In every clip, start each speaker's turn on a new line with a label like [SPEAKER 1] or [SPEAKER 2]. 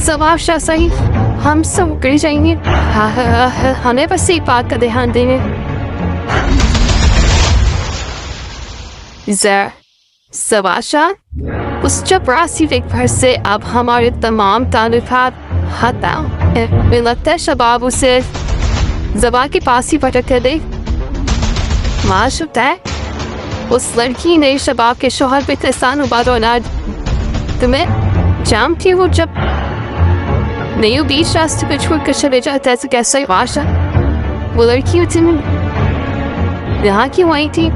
[SPEAKER 1] सवाशा सही हम सब उकड़ जाएंगे। हमें बस एक बात का ध्यान देंगे। सवाशा उस चपरासी फिक्र से अब हमारे तमाम ताल्लुकात हटाओ। मुझे लगता है शबाब उसे ज़बा के पास ही पटक कर दे। माशुक्ता है उस लड़की ने शबाब के शोहर पे तहसान उबारो ना। तुम्हें जानती हो जब नहीं बीच रास्ते पे छोड़ कर चले जाता है तो कैसे वाशा वो लड़की तुम यहाँ क्यों आई थी?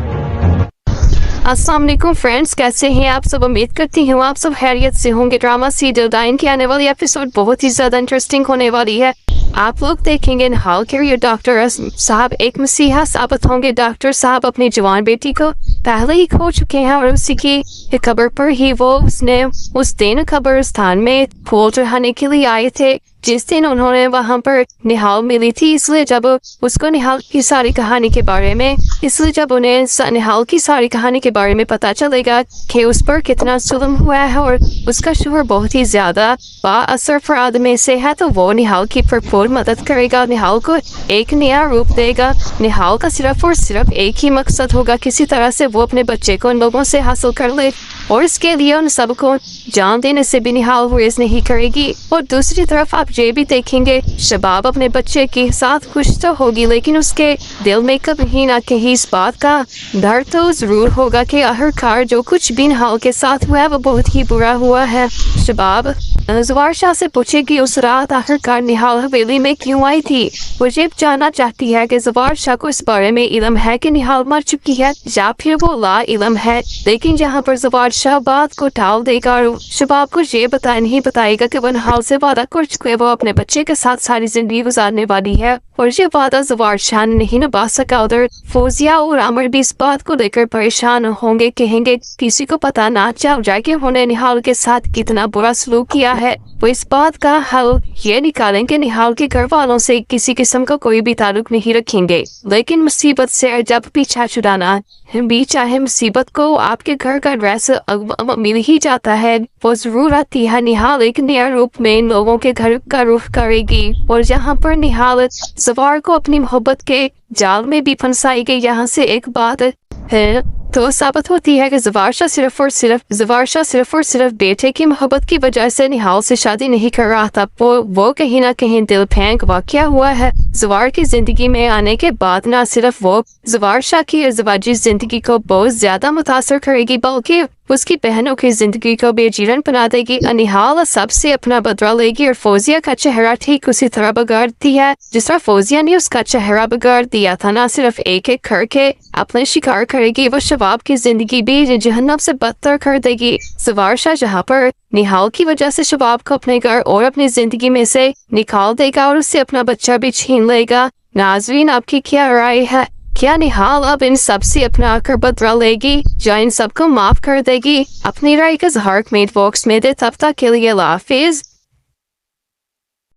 [SPEAKER 1] अस्सलाम वालेकुम फ्रेंड्स, कैसे हैं आप सब? उम्मीद करती हूँ आप सब खैरियत से होंगे। ड्रामा सीरियल डाइन की आने वाली एपिसोड बहुत ही ज़्यादा इंटरेस्टिंग होने वाली है। आप लोग देखेंगे हाल कैरियर डॉक्टर साहब एक मसीहा साबित होंगे। डॉक्टर साहब अपनी जवान बेटी को पहले ही खो चुके हैं और उसी की खबर पर ही वो उसने उस दिन कब्रिस्तान में फूल चढ़ाने के लिए आए थे जिस दिन उन्होंने वहां पर निहाल मिली थी। इसलिए जब उसको निहाल की सारी कहानी के बारे में जब उन्हें निहाल की सारी कहानी के बारे में पता चलेगा कि उस पर कितना जुल्म हुआ है और उसका शोहर बहुत ही ज्यादा बाअसर अफराद में से है, तो वो निहाल की भरपूर मदद करेगा, निहाल को एक नया रूप देगा। निहाल का सिर्फ और सिर्फ एक ही मकसद होगा, किसी तरह से वो अपने बच्चे को उन लोगों से हासिल कर ले और इसके लिए उन सबको जान देने से भी निहाल गुरेज नहीं करेगी। और दूसरी तरफ आप ये भी देखेंगे शबाब अपने बच्चे के साथ खुश तो होगी लेकिन उसके दिल में कभी ना कहीं इस बात का डर तो जरूर होगा कि आखिरकार जो कुछ भी निहाल के साथ हुआ है वो बहुत ही बुरा हुआ है। शबाब ज़वार शाह से पूछेगी उस रात आखिरकार निहाल हवेली में क्यों आई थी। वो ये जानना चाहती है कि ज़वार शाह को इस बारे में इल्म है कि निहाल मर चुकी है या फिर वो ला इल्म है, लेकिन यहाँ पर ज़वार शाह बात को टाल देगा और शबाब को ये नहीं बताएगा कि वो निहाल से वादा कर चुके वो अपने बच्चे के साथ सारी जिंदगी गुजारने वाली है और ये वादा ज़वार शाह ने नहीं निभा सका। उधर फौजिया और आमिर भी इस बात को लेकर परेशान होंगे, कहेंगे किसी को पता ना चल जाए कि उन्होंने निहाल के साथ कितना बुरा सलूक किया है। वो इस बात का हल ये निकालेंगे निहाल के घर वालों से किसी किस्म का कोई भी ताल्लुक नहीं रखेंगे, लेकिन मुसीबत से जब पीछा छुड़ाना भी चाहे मुसीबत को आपके घर का एड्रेस मिल ही जाता है, वो जरूर आती है। निहाल एक नया रूप में इन लोगों के घर का रुख करेगी और यहाँ पर निहाल ज़वार को अपनी मोहब्बत के जाल में भी फंसाएगी। यहाँ से एक बात है तो साबित होती है कि ज़वार शाह सिर्फ और सिर्फ बेटे की मोहब्बत की वजह से निहाल से शादी नहीं कर रहा था। वो कहीं ना कहीं दिल फेंक वाक़या हुआ है। ज़वार की जिंदगी में आने के बाद ना सिर्फ वो ज़वार शाह की अज़वाजी जिंदगी को बहुत ज्यादा मुतासर करेगी बल्कि उसकी बहनों की जिंदगी को बेजीरन बना देगी। निहाल सबसे अपना बदला लेगी और फौजिया का चेहरा ठीक उसी तरह बिगाड़ती है जिस तरह फौजिया ने उसका चेहरा बिगाड़ दिया था। ना सिर्फ एक एक करके अपने शिकार करेगी, वो शबाब की जिंदगी भी जहन्नम से बदतर कर देगी। ज़वार शाह जहाँ पर निहाल की वजह से शबाब को अपने घर और अपनी जिंदगी में से निकाल देगा और उससे अपना बच्चा भी छीन लेगा। नाज़रीन, आपकी क्या राय है? क्या निहाल अब इन सब से अपना आकर बदला लेगी या इन सबको माफ कर देगी? अपनी राय का इज़हार कमेंट बॉक्स में दे। तब तक के लिए अल्लाह हाफिज़।